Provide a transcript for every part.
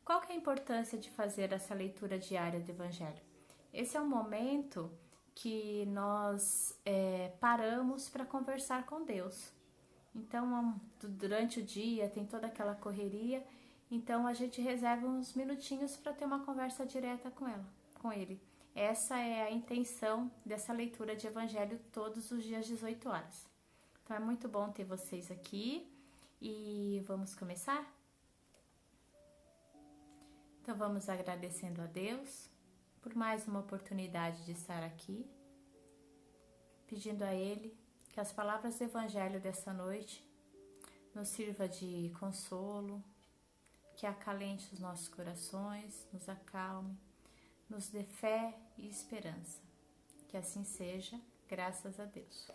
Qual que é a importância de fazer essa leitura diária do Evangelho? Esse é um momento que nós paramos para conversar com Deus. Então, durante o dia tem toda aquela correria, então a gente reserva uns minutinhos para ter uma conversa direta com Ele. Essa é a intenção dessa leitura de Evangelho todos os dias, 18 horas. Então é muito bom ter vocês aqui e vamos começar? Então vamos agradecendo a Deus por mais uma oportunidade de estar aqui, pedindo a Ele que as palavras do Evangelho dessa noite nos sirva de consolo, que acalente os nossos corações, nos acalme, nos dê fé e esperança. Que assim seja, graças a Deus.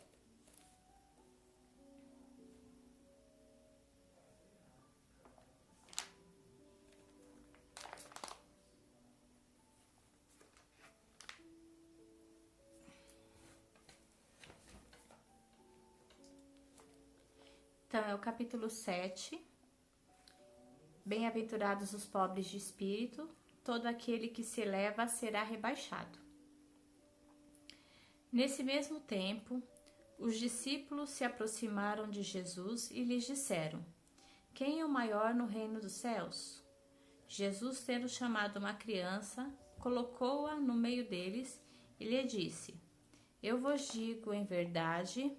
Então, é o capítulo 7. Bem-aventurados os pobres de espírito, todo aquele que se eleva será rebaixado. Nesse mesmo tempo, os discípulos se aproximaram de Jesus e lhes disseram: Quem é o maior no reino dos céus? Jesus, tendo chamado uma criança, colocou-a no meio deles e lhe disse: Eu vos digo em verdade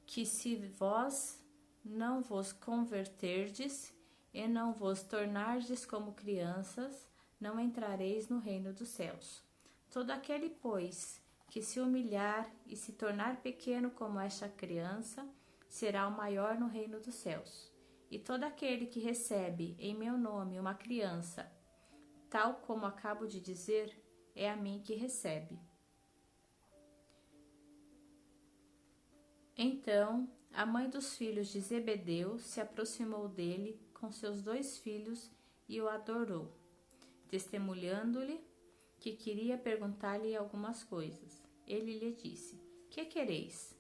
que se vós não vos converterdes e não vos tornardes como crianças, não entrareis no reino dos céus. Todo aquele, pois, que se humilhar e se tornar pequeno como esta criança, será o maior no reino dos céus. E todo aquele que recebe em meu nome uma criança, tal como acabo de dizer, é a mim que recebe. Então, a mãe dos filhos de Zebedeu se aproximou dele com seus 2 filhos e o adorou, testemunhando-lhe que queria perguntar-lhe algumas coisas. Ele lhe disse: Que quereis?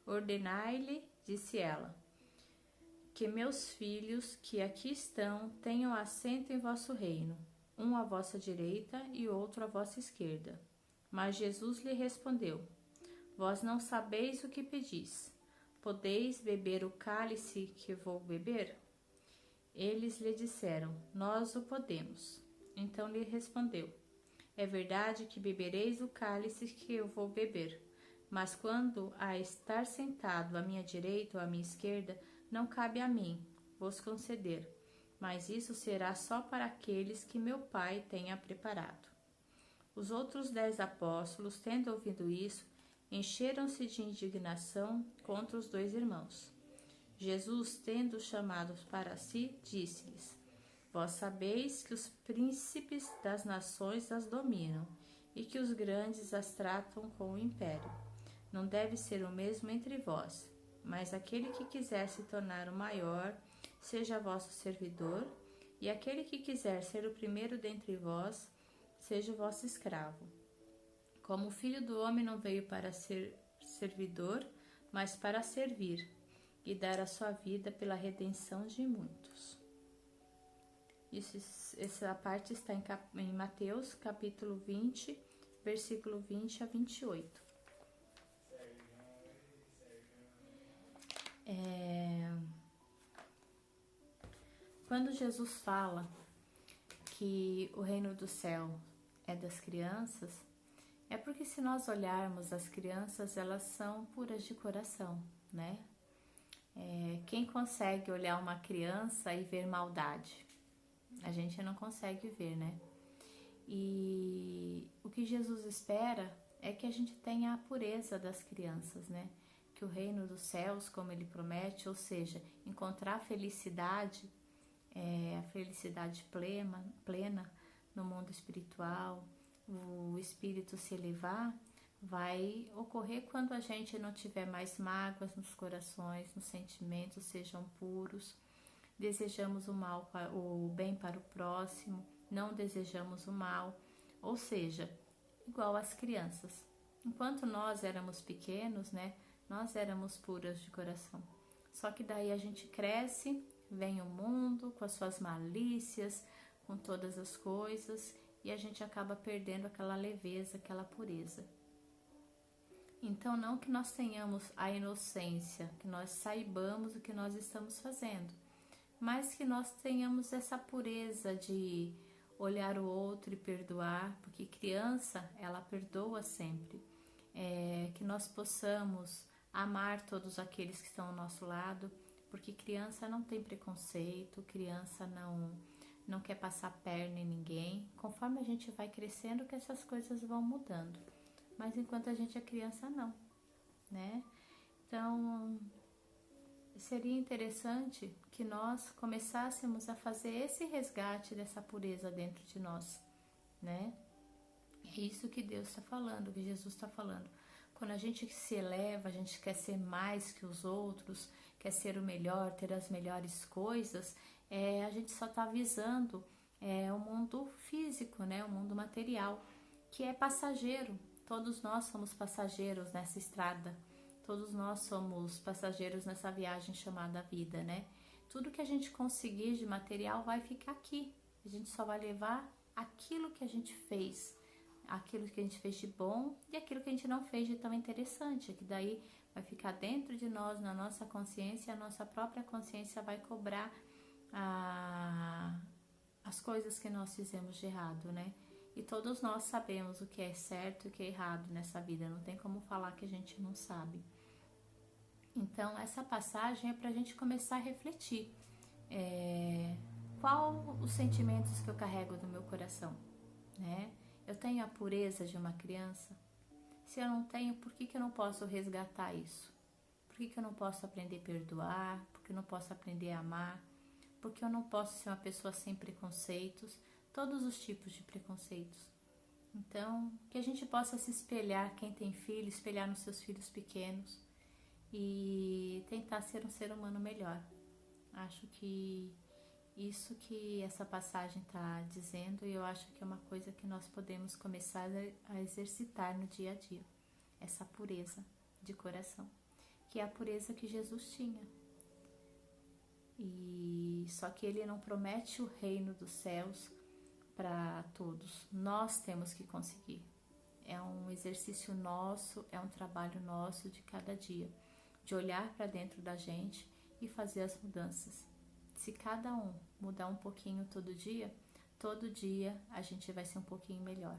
Ordenai-lhe, disse ela, que meus filhos que aqui estão tenham assento em vosso reino, um à vossa direita e outro à vossa esquerda. Mas Jesus lhe respondeu: Vós não sabeis o que pedis. Podeis beber o cálice que vou beber? Eles lhe disseram: Nós o podemos. Então lhe respondeu: É verdade que bebereis o cálice que eu vou beber, mas quando a estar sentado à minha direita ou à minha esquerda, não cabe a mim vos conceder, mas isso será só para aqueles que meu Pai tenha preparado. Os outros 10 apóstolos, tendo ouvido isso, encheram-se de indignação contra os 2 irmãos. Jesus, tendo-os chamados para si, disse-lhes: Vós sabeis que os príncipes das nações as dominam e que os grandes as tratam com o império. Não deve ser o mesmo entre vós, mas aquele que quiser se tornar o maior, seja vosso servidor, e aquele que quiser ser o primeiro dentre vós, seja o vosso escravo. Como o Filho do Homem não veio para ser servidor, mas para servir e dar a sua vida pela redenção de muitos. Essa parte está em Mateus, capítulo 20, versículo 20 a 28. Quando Jesus fala que o reino do céu é das crianças, é porque se nós olharmos as crianças, elas são puras de coração, né? Quem consegue olhar uma criança e ver maldade? A gente não consegue ver, né? E o que Jesus espera é que a gente tenha a pureza das crianças, né? Que o reino dos céus, como ele promete, ou seja, encontrar a felicidade plena no mundo espiritual, o espírito se elevar, vai ocorrer quando a gente não tiver mais mágoas nos corações, nos sentimentos sejam puros, desejamos o bem para o próximo, não desejamos o mal, ou seja, igual às crianças. Enquanto nós éramos pequenos, né, nós éramos puras de coração. Só que daí a gente cresce, vem o mundo com as suas malícias, com todas as coisas e a gente acaba perdendo aquela leveza, aquela pureza. Então, não que nós tenhamos a inocência, que nós saibamos o que nós estamos fazendo, mas que nós tenhamos essa pureza de olhar o outro e perdoar, porque criança, ela perdoa sempre. Que nós possamos amar todos aqueles que estão ao nosso lado, porque criança não tem preconceito, criança não quer passar perna em ninguém. Conforme a gente vai crescendo, que essas coisas vão mudando, mas enquanto a gente é criança, não, né? Então, seria interessante que nós começássemos a fazer esse resgate dessa pureza dentro de nós, né? É isso que Deus está falando, que Jesus está falando. Quando a gente se eleva, a gente quer ser mais que os outros, quer ser o melhor, ter as melhores coisas, a gente só está visando o mundo físico, né? O mundo material, que é passageiro. Todos nós somos passageiros nessa estrada. Todos nós somos passageiros nessa viagem chamada vida, né? Tudo que a gente conseguir de material vai ficar aqui. A gente só vai levar aquilo que a gente fez, aquilo que a gente fez de bom e aquilo que a gente não fez de tão interessante, que daí vai ficar dentro de nós, na nossa consciência, a nossa própria consciência vai cobrar as coisas que nós fizemos de errado, né? E todos nós sabemos o que é certo e o que é errado nessa vida, não tem como falar que a gente não sabe. Então, essa passagem é para a gente começar a refletir. Qual os sentimentos que eu carrego no meu coração, né? Eu tenho a pureza de uma criança? Se eu não tenho, por que eu não posso resgatar isso? Por que eu não posso aprender a perdoar? Por que eu não posso aprender a amar? Por que eu não posso ser uma pessoa sem preconceitos? Todos os tipos de preconceitos. Então, que a gente possa se espelhar, quem tem filho, espelhar nos seus filhos pequenos e tentar ser um ser humano melhor. Acho que isso que essa passagem está dizendo, e eu acho que é uma coisa que nós podemos começar a exercitar no dia a dia. Essa pureza de coração, que é a pureza que Jesus tinha. E só que ele não promete o reino dos céus para todos. Nós temos que conseguir. É um exercício nosso, é um trabalho nosso de cada dia, de olhar para dentro da gente e fazer as mudanças. Se cada um mudar um pouquinho todo dia a gente vai ser um pouquinho melhor.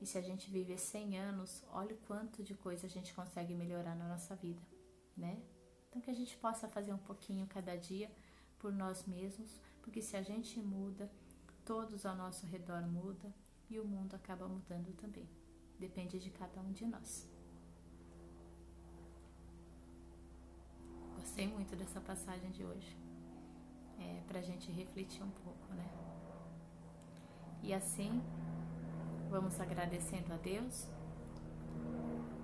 E se a gente viver 100 anos, olha o quanto de coisa a gente consegue melhorar na nossa vida, né? Então que a gente possa fazer um pouquinho cada dia por nós mesmos, porque se a gente muda, todos ao nosso redor mudam e o mundo acaba mudando também. Depende de cada um de nós. Gostei muito dessa passagem de hoje. Pra gente refletir um pouco, né? E assim, vamos agradecendo a Deus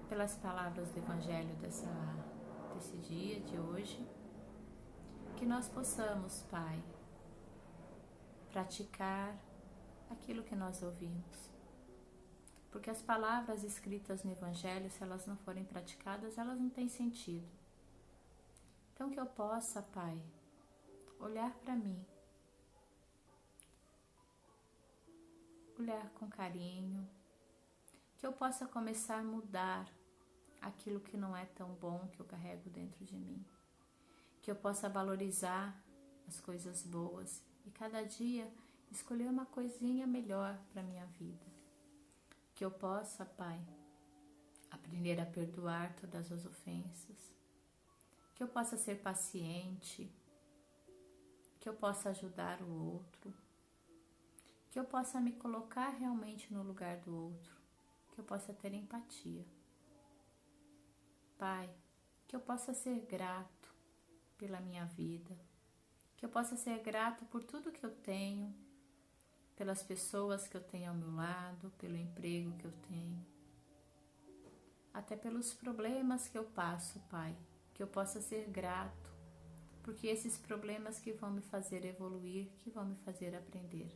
pelas palavras do Evangelho desse dia, de hoje. Que nós possamos, Pai, praticar aquilo que nós ouvimos. Porque as palavras escritas no Evangelho, se elas não forem praticadas, elas não têm sentido. Então que eu possa, Pai, olhar para mim, olhar com carinho, que eu possa começar a mudar aquilo que não é tão bom que eu carrego dentro de mim, que eu possa valorizar as coisas boas e cada dia escolher uma coisinha melhor para minha vida, que eu possa, Pai, aprender a perdoar todas as ofensas, que eu possa ser paciente, que eu possa ajudar o outro, que eu possa me colocar realmente no lugar do outro, que eu possa ter empatia. Pai, que eu possa ser grato pela minha vida, que eu possa ser grato por tudo que eu tenho, pelas pessoas que eu tenho ao meu lado, pelo emprego que eu tenho, até pelos problemas que eu passo, Pai, que eu possa ser grato, porque esses problemas que vão me fazer evoluir, que vão me fazer aprender.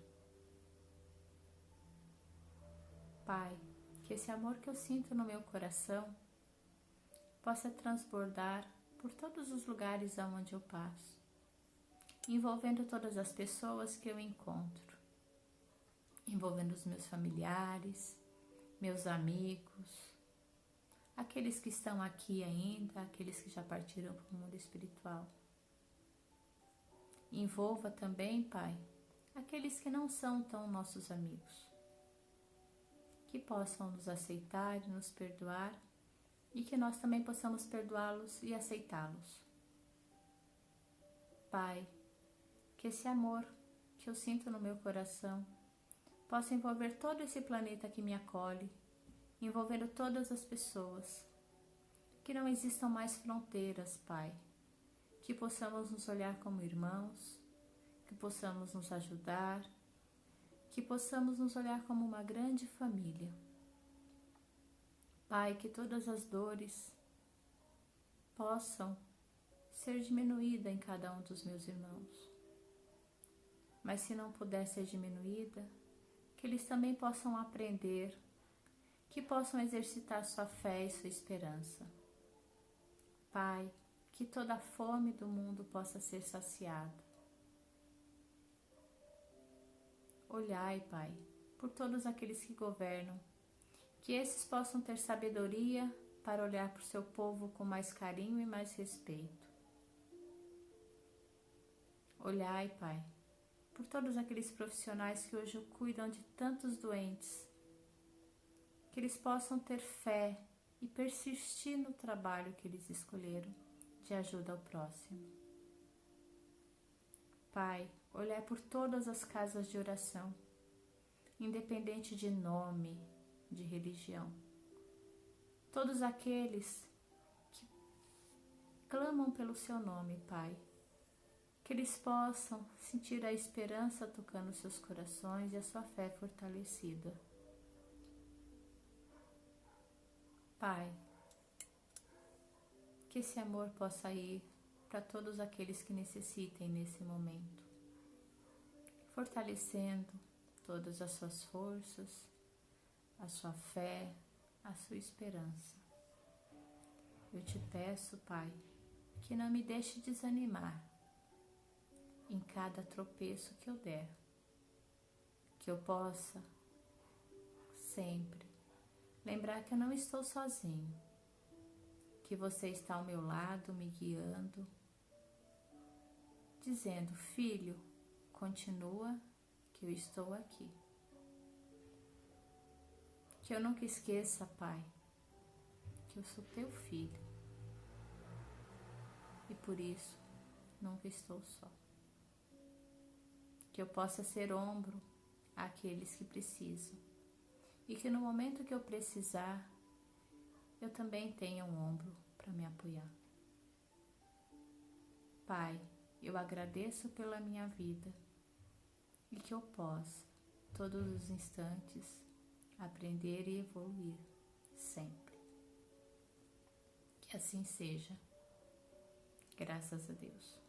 Pai, que esse amor que eu sinto no meu coração possa transbordar por todos os lugares aonde eu passo, envolvendo todas as pessoas que eu encontro. envolvendo os meus familiares, meus amigos, aqueles que estão aqui ainda, aqueles que já partiram para o mundo espiritual. Envolva também, Pai, aqueles que não são tão nossos amigos, que possam nos aceitar e nos perdoar, e que nós também possamos perdoá-los e aceitá-los. Pai, que esse amor que eu sinto no meu coração possa envolver todo esse planeta que me acolhe, envolvendo todas as pessoas, que não existam mais fronteiras, Pai, que possamos nos olhar como irmãos, que possamos nos ajudar, que possamos nos olhar como uma grande família. Pai, que todas as dores possam ser diminuídas em cada um dos meus irmãos. Mas se não puder ser diminuída, que eles também possam aprender, que possam exercitar sua fé e sua esperança. Pai, que toda a fome do mundo possa ser saciada. Olhai, Pai, por todos aqueles que governam, que esses possam ter sabedoria para olhar para o seu povo com mais carinho e mais respeito. Olhai, Pai, por todos aqueles profissionais que hoje cuidam de tantos doentes, que eles possam ter fé e persistir no trabalho que eles escolheram de ajuda ao próximo. Pai, olhai por todas as casas de oração, independente de nome, de religião. Todos aqueles que clamam pelo seu nome, Pai, que eles possam sentir a esperança tocando seus corações e a sua fé fortalecida. Pai, que esse amor possa ir para todos aqueles que necessitem nesse momento, fortalecendo todas as suas forças, a sua fé, a sua esperança. Eu te peço, Pai, que não me deixe desanimar em cada tropeço que eu der, que eu possa sempre lembrar que eu não estou sozinho, que você está ao meu lado me guiando, dizendo: filho, continua que eu estou aqui. Que eu nunca esqueça, Pai, que eu sou teu filho e por isso nunca estou só. Que eu possa ser ombro àqueles que precisam e que no momento que eu precisar, eu também tenha um ombro para me apoiar. Pai, eu agradeço pela minha vida e que eu possa, todos os instantes, aprender e evoluir sempre. Que assim seja. Graças a Deus.